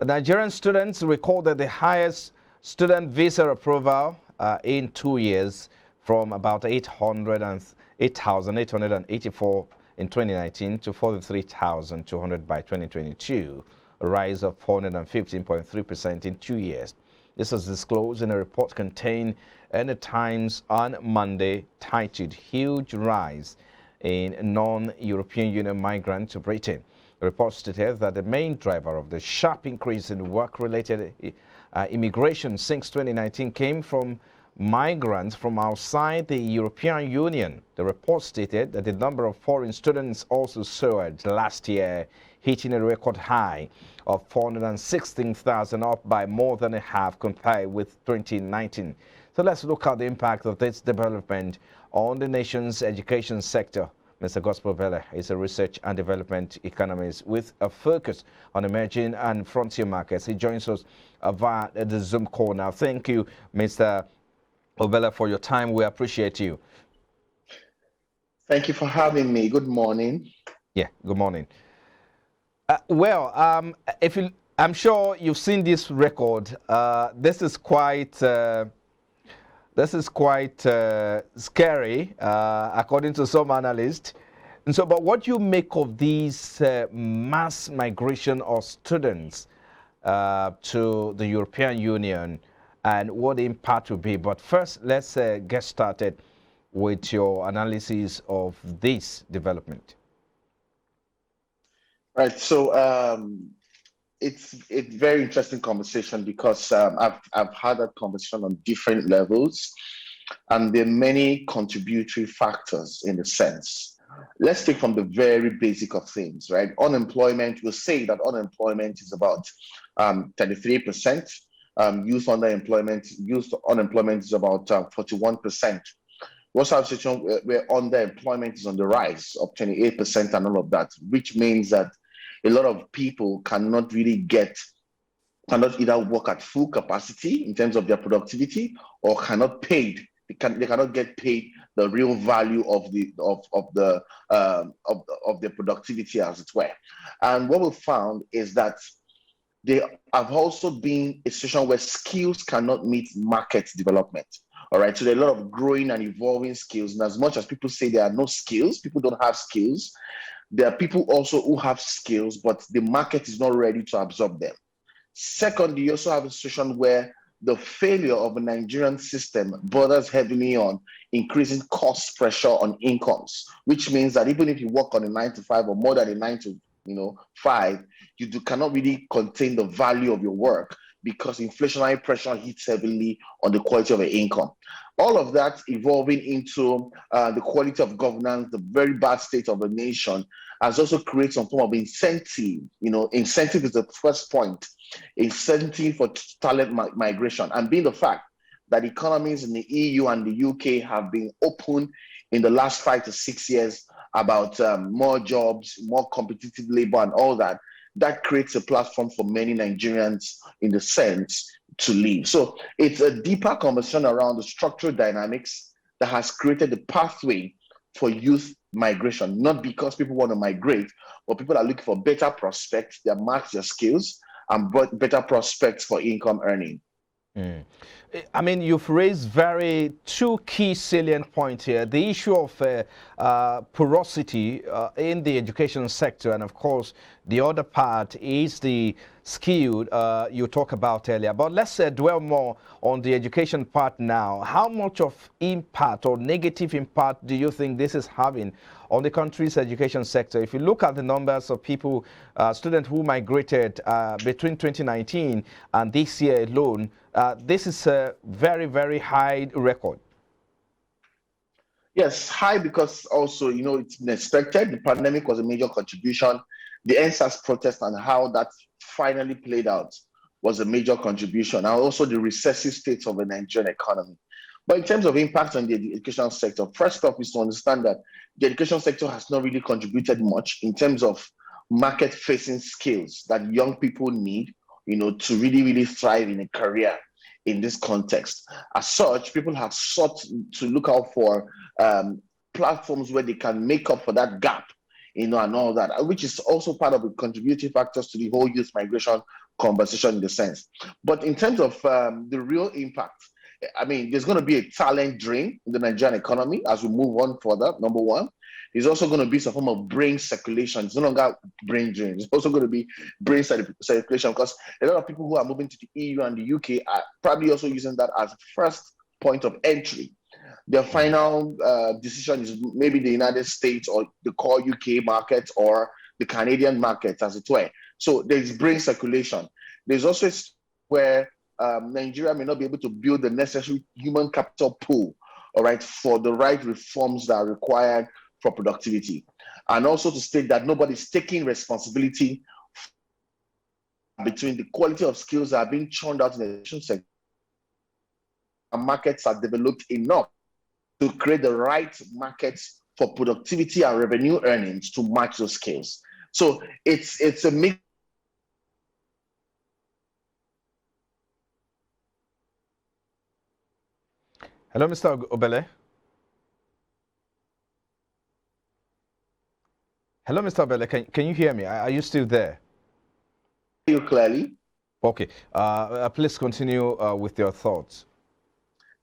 Nigerian students recorded the highest student visa approval in 2 years, from about 8,884 in 2019 to 43,200 by 2022, a rise of 415.3% in 2 years. This was disclosed in a report contained in the Times on Monday, titled "Huge Rise in Non-European Union Migrants to Britain." The report stated that the main driver of the sharp increase in work-related immigration since 2019 came from migrants from outside the European Union. The report stated that the number of foreign students also soared last year, hitting a record high of 416,000, up by more than a half compared with 2019. So let's look at the impact of this development on the nation's education sector. Mr. Gospel Vele is a research and development economist with a focus on emerging and frontier markets. He joins us via the Zoom call now. Thank you, Mr. Ovela, for your time. We appreciate you. Thank you for having me. Good morning. Yeah, good morning. I'm sure you've seen this record. This is quite scary, according to some analysts. And so, but what do you make of these mass migration of students to the European Union, and what the impact will be? But first, let's get started with your analysis of this development. Right. So it's a very interesting conversation because I've had that conversation on different levels, and there are many contributory factors in the sense. Let's take from the very basic of things, right? Unemployment, we'll say that unemployment is about 33%. Youth unemployment is about 41%. What's our situation where underemployment is on the rise of 28% and all of that, which means that a lot of people cannot either work at full capacity in terms of their productivity, or cannot paid. They cannot get paid the real value of their productivity, as it were. And what we found is that there have also been a situation where skills cannot meet market development. All right, so there are a lot of growing and evolving skills. And as much as people say there are no skills, people don't have skills, there are people also who have skills, but the market is not ready to absorb them. Secondly, you also have a situation where the failure of the Nigerian system borders heavily on increasing cost pressure on incomes, which means that even if you work on a 9 to 5 or more than a 9 to 5, you cannot really contain the value of your work because inflationary pressure hits heavily on the quality of your income. All of that evolving into the quality of governance, the very bad state of the nation, has also created some form of incentive. Incentive is the first point. Incentive for talent migration, and being the fact that economies in the EU and the UK have been opened in the last 5 to 6 years about more jobs, more competitive labor, and all that, that creates a platform for many Nigerians in the sense to leave. So it's a deeper conversation around the structural dynamics that has created the pathway for youth migration, not because people want to migrate, but people are looking for better prospects that match their skills and better prospects for income earning. Mm. I mean, you've raised two key salient points here. The issue of porosity in the education sector, and of course, the other part is the skill you talked about earlier. But let's dwell more on the education part now. How much of impact or negative impact do you think this is having on the country's education sector? If you look at the numbers of people, students who migrated between 2019 and this year alone, this is a very, very high record. Yes, high because also, it's been expected. The pandemic was a major contribution. The NSAS protest and how that finally played out was a major contribution, and also the recessive state of the Nigerian economy. But in terms of impact on the education sector, first off is to understand that the education sector has not really contributed much in terms of market-facing skills that young people need, to really, really thrive in a career in this context. As such, people have sought to look out for platforms where they can make up for that gap, and all that, which is also part of the contributing factors to the whole youth migration conversation in the sense. But in terms of the real impact, I mean, there's going to be a talent drain in the Nigerian economy as we move on further, number one. There's also going to be some form of brain circulation. It's no longer brain drain. It's also going to be brain circulation because a lot of people who are moving to the EU and the UK are probably also using that as first point of entry. Their final decision is maybe the United States or the core UK market or the Canadian market, as it were. So there's brain circulation. There's also where Nigeria may not be able to build the necessary human capital pool, all right, for the right reforms that are required for productivity. And also to state that nobody's taking responsibility between the quality of skills that are being churned out in the education sector. And markets are developed enough to create the right markets for productivity and revenue earnings to match those skills. So it's a mix. Hello, Mr. Obele. Hello, Mr. Obele. Can you hear me? Are you still there? You clearly. Okay. Please continue with your thoughts.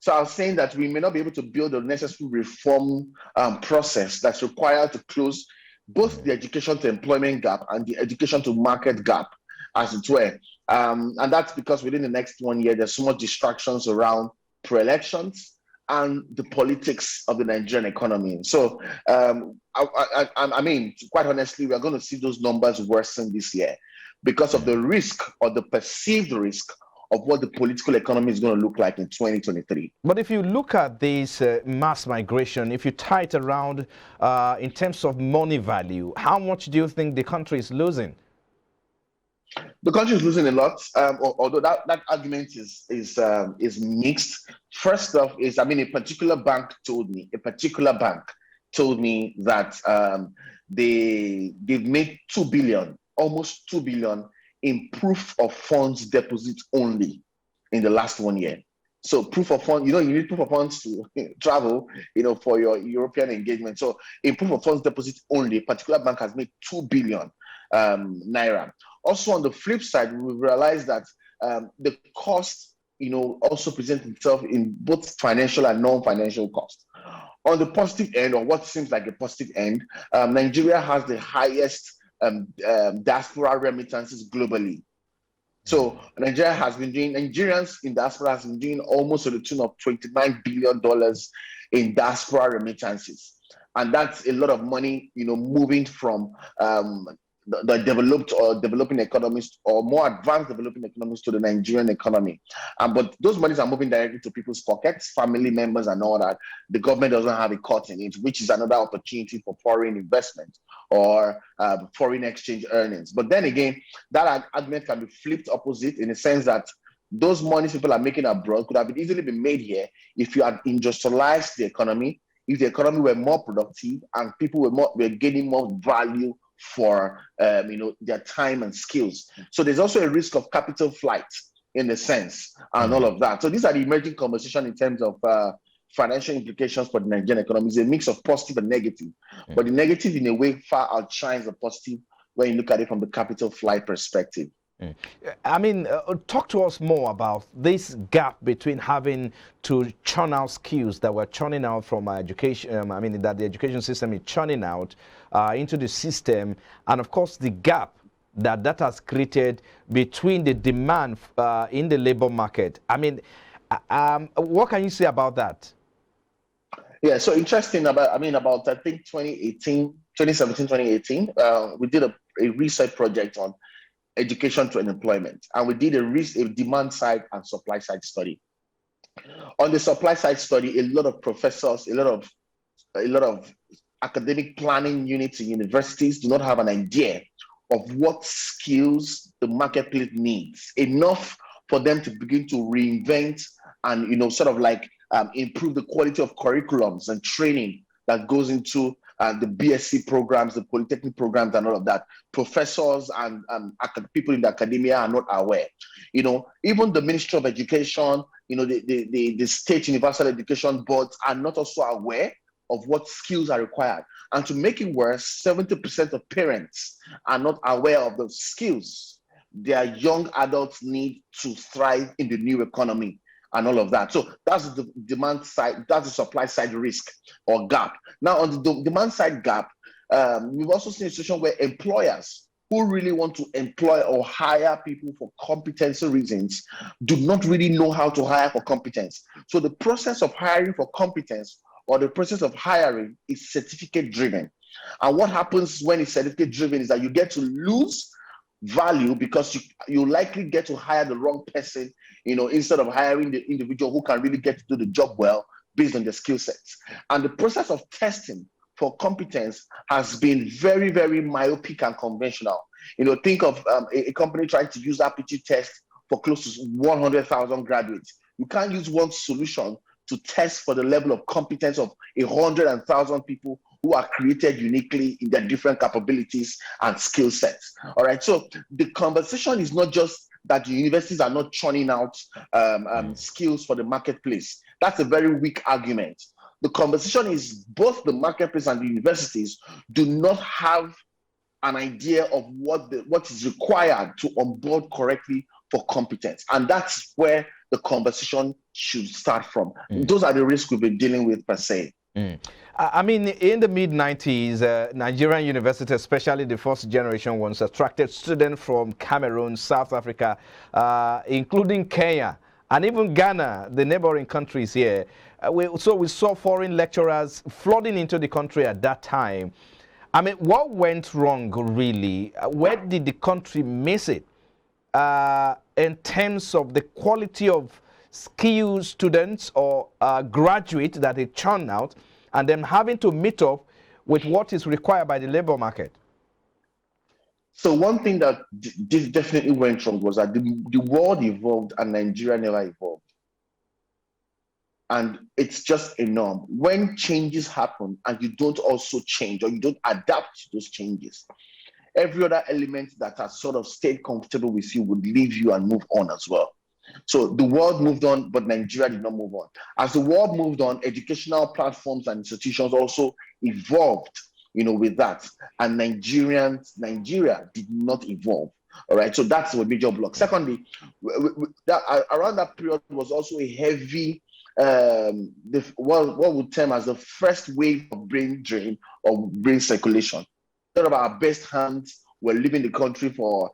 So I was saying that we may not be able to build the necessary reform process that's required to close both the education to employment gap and the education to market gap, as it were. And that's because within the next 1 year, there's so much distractions around pre-elections and the politics of the Nigerian economy. So, I mean, quite honestly, we are going to see those numbers worsen this year because of the risk or the perceived risk of what the political economy is going to look like in 2023. But if you look at this mass migration, if you tie it around in terms of money value, how much do you think the country is losing? The country is losing a lot, although that argument is mixed. First off, I mean, a particular bank told me that they've made 2 billion, almost 2 billion in proof of funds deposit only in the last 1 year. So proof of funds, you need proof of funds to travel, for your European engagement. So in proof of funds deposit only, a particular bank has made 2 billion naira. Also on the flip side, we realized that the cost, also presents itself in both financial and non-financial cost. On the positive end, or what seems like a positive end, Nigeria has the highest diaspora remittances globally. So Nigerians in diaspora has been doing almost to the tune of $29 billion in diaspora remittances. And that's a lot of money, moving from the developed or developing economies or more advanced developing economies to the Nigerian economy. But those monies are moving directly to people's pockets, family members and all that. The government doesn't have a cut in it, which is another opportunity for foreign investment or foreign exchange earnings. But then again, that argument can be flipped opposite in the sense that those monies people are making abroad could have easily been made here if you had industrialized the economy, if the economy were more productive and people were gaining more value for their time and skills. So there's also a risk of capital flight in a sense and all of that. So these are the emerging conversation in terms of financial implications for the Nigerian economy. It's a mix of positive and negative, but the negative in a way far outshines the positive when you look at it from the capital flight perspective. I mean, talk to us more about this gap between having to churn out skills that we're churning out from our education, that the education system is churning out into the system, and of course the gap that has created between the demand in the labor market. I mean, what can you say about that? Yeah, so interesting about I think 2017, 2018, we did a research project on education to employment, and we did a demand side and supply side study. On the supply side study, a lot of professors, a lot of academic planning units in universities do not have an idea of what skills the marketplace needs, enough for them to begin to reinvent and improve the quality of curriculums and training that goes into the BSc programs, the polytechnic programs, and all of that. Professors and people in the academia are not aware. Even the Ministry of Education, the state universal education boards are not also aware of what skills are required. And to make it worse, 70% of parents are not aware of the skills their young adults need to thrive in the new economy and all of that. So that's the demand side, that's the supply side risk or gap. Now, on the demand side gap, we've also seen a situation where employers who really want to employ or hire people for competency reasons do not really know how to hire for competence. So the process of hiring for competence or the process of hiring is certificate driven. And what happens when it's certificate driven is that you get to lose value because you likely get to hire the wrong person, instead of hiring the individual who can really get to do the job well based on their skill sets. And the process of testing for competence has been very, very myopic and conventional. Think of a company trying to use aptitude test for close to 100,000 graduates. You can't use one solution to test for the level of competence of 100,000 people who are created uniquely in their different capabilities and skill sets. All right. So the conversation is not just that the universities are not churning out skills for the marketplace. That's a very weak argument. The conversation is both the marketplace and the universities do not have an idea of what is required to onboard correctly for competence. And that's where the conversation should start from. Those are the risks we've been dealing with per se. I mean, in the mid-90s, Nigerian universities, especially the first generation ones, attracted students from Cameroon, South Africa, including Kenya, and even Ghana, the neighboring countries here. So we saw foreign lecturers flooding into the country at that time. I mean, what went wrong, really? Where did the country miss it in terms of the quality of skilled students or graduates that they churn out, and then having to meet up with what is required by the labor market? So one thing that definitely went wrong was that the world evolved and Nigeria never evolved. And it's just a norm. When changes happen and you don't also change or you don't adapt to those changes, every other element that has sort of stayed comfortable with you would leave you and move on as well. So the world moved on, but Nigeria did not move on. As the world moved on, educational platforms and institutions also evolved, with that. And Nigeria did not evolve. All right, so that's a major block. Secondly, around that period was also a heavy, what would term as the first wave of brain drain or brain circulation. A lot of our best hands were leaving the country for,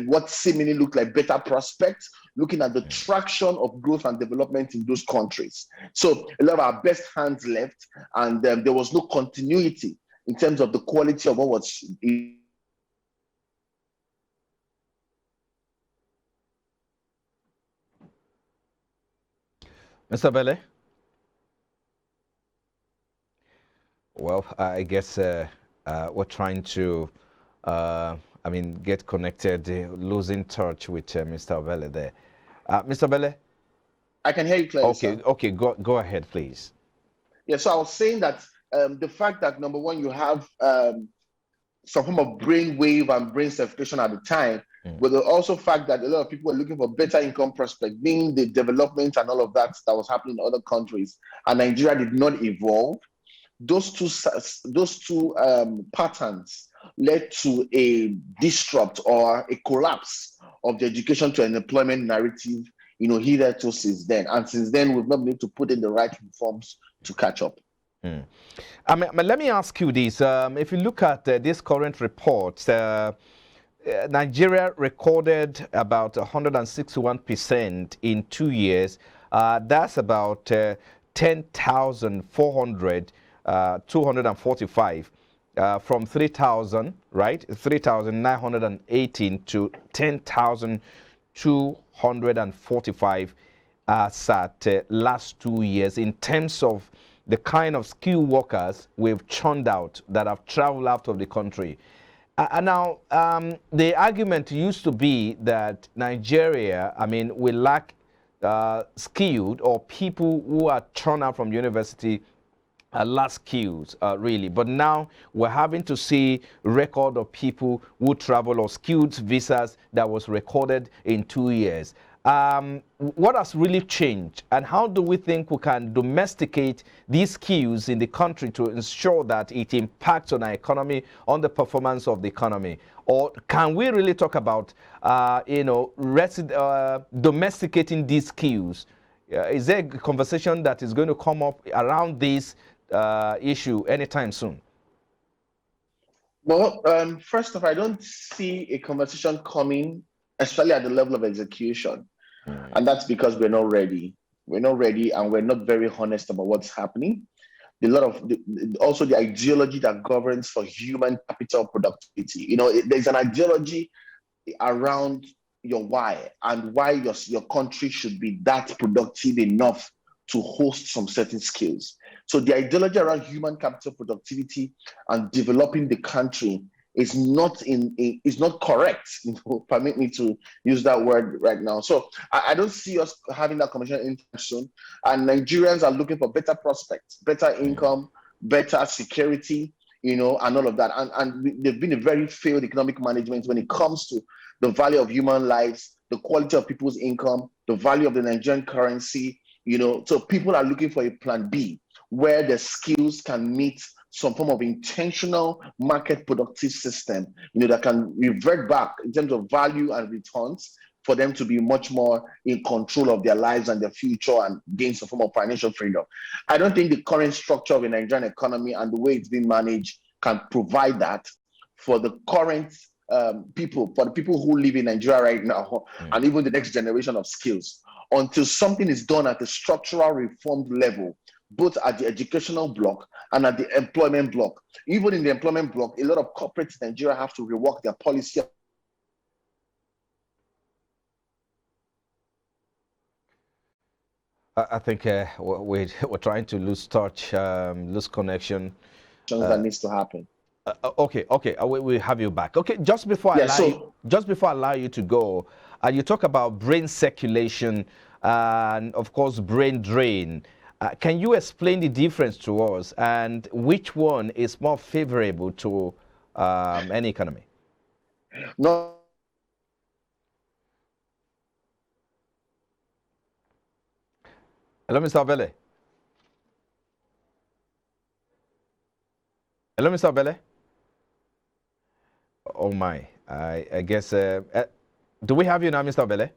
what seemingly looked like better prospects, looking at the traction of growth and development in those countries. So a lot of our best hands left, and there was no continuity in terms of the quality of what was. Mr. Bele? Well, I guess we're trying to, get connected, losing touch with Mr. Bele there. Mr. Bele? I can hear you clearly. Okay, go ahead, please. Yeah, so I was saying that the fact that, number one, you have some form of brain wave and brain certification at the time, but the also fact that a lot of people were looking for better income prospects, being the development and all of that was happening in other countries, and Nigeria did not evolve. Those two patterns led to a disrupt or a collapse of the education to an employment narrative, hitherto since then. And since then, we've not been able to put in the right reforms to catch up. Let me ask you this. If you look at this current report, Nigeria recorded about 161% in 2 years. That's about 10,245 from 3,000, right? 3,918 to 10,245 SAT last 2 years in terms of the kind of skilled workers we've churned out that have traveled out of the country. And now, the argument used to be that Nigeria, we lack skilled or people who are churned out from university lack skills, really. But now we're having to see record of people who travel or skilled visas that was recorded in 2 years. what has really changed, and how do we think we can domesticate these skills in the country to ensure that it impacts on our economy, on the performance of the economy? Or can we really talk about, domesticating these skills? Is there a conversation that is going to come up around this issue anytime soon? Well, first off, I don't see a conversation coming, especially at the level of execution. And that's because we're not ready. We're not ready, and we're not very honest about what's happening. Also the ideology that governs for human capital productivity. There's an ideology around your why and why your country should be that productive enough to host some certain skills. So the ideology around human capital productivity and developing the country is not correct. Permit me to use that word right now. So I don't see us having that conversation anytime soon. And Nigerians are looking for better prospects, better income, better security, and all of that. And they've been a very failed economic management when it comes to the value of human lives, the quality of people's income, the value of the Nigerian currency. So people are looking for a plan B where the skills can meet some form of intentional market productive system, that can revert back in terms of value and returns for them to be much more in control of their lives and their future and gain some form of financial freedom. I don't think the current structure of the Nigerian economy and the way it's being managed can provide that for the current people, for the people who live in Nigeria right now, and even the next generation of skills, until something is done at the structural reformed level, both at the educational block and at the employment block. Even in the employment block, a lot of corporates in Nigeria have to rework their policy. I think we're trying to lose touch, lose connection. That needs to happen. Okay. We have you back. Okay, just before I allow you to go, you talk about brain circulation and of course brain drain. Can you explain the difference to us and which one is more favorable to any economy? No. Hello, Mr. Abele. Hello, Mr. Abele. Oh my, I guess, do we have you now, Mr. Abele?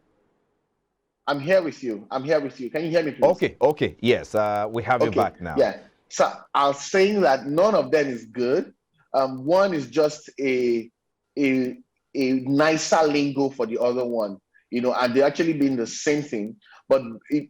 I'm here with you. Can you hear me, please? Okay. Yes, we have you back now. Yeah. So I was saying that none of them is good. One is just a nicer lingo for the other one, and they actually mean the same thing. But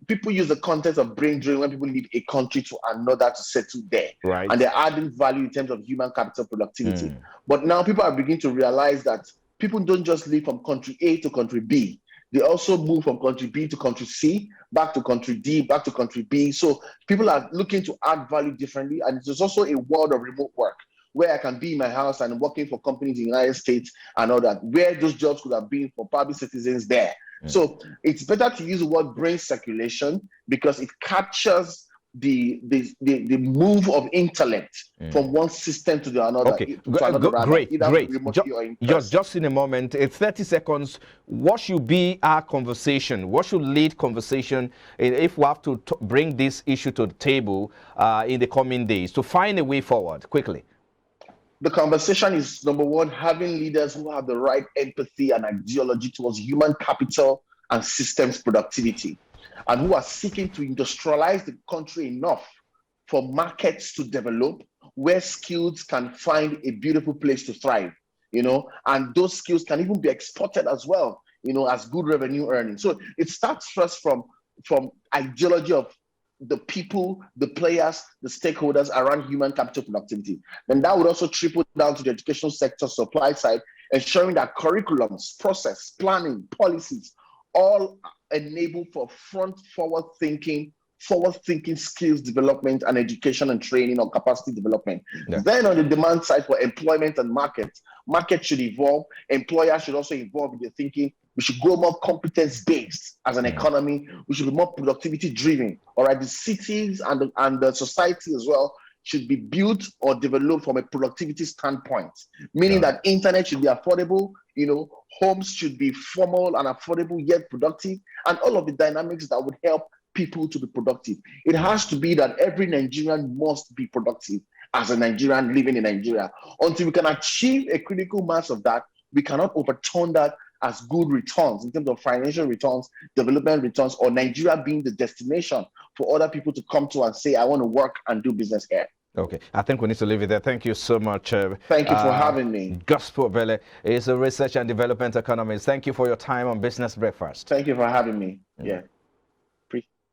people use the context of brain drain when people leave a country to another to settle there. Right. And they're adding value in terms of human capital productivity. But now people are beginning to realize that people don't just leave from country A to country B. They also move from country B to country C, back to country D, back to country B. So people are looking to add value differently. And there's also a world of remote work where I can be in my house and working for companies in the United States and all that, where those jobs could have been for public citizens there. So it's better to use the word brain circulation because it captures the move of intellect from one system to the another. Okay, great. Just in a moment, 30 seconds. What should be our conversation? What should lead conversation if we have to bring this issue to the table in the coming days to find a way forward quickly? The conversation is, number one, having leaders who have the right empathy and ideology towards human capital and systems productivity, and who are seeking to industrialize the country enough for markets to develop where skills can find a beautiful place to thrive, and those skills can even be exported as well, as good revenue earning. So it starts first from ideology of the people, the players, the stakeholders around human capital productivity. Then that would also trickle down to the educational sector supply side, ensuring that curriculums, process, planning, policies, all enable for forward thinking skills development and education and training or capacity development. Yeah. Then on the demand side for employment and market should evolve. Employers should also evolve in their thinking. We should grow more competence-based as an economy. We should be more productivity-driven. All right, the cities and the society as well should be built or developed from a productivity standpoint, meaning that internet should be affordable, homes should be formal and affordable yet productive, and all of the dynamics that would help people to be productive. It has to be that every Nigerian must be productive as a Nigerian living in Nigeria. Until we can achieve a critical mass of that, we cannot overturn that as good returns in terms of financial returns, development returns, or Nigeria being the destination for other people to come to and say, I want to work and do business here. Okay, I think we need to leave it there. Thank you so much. Thank you for having me. Gospel Vele is a research and development economist. Thank you for your time on Business Breakfast. Thank you for having me. Yeah.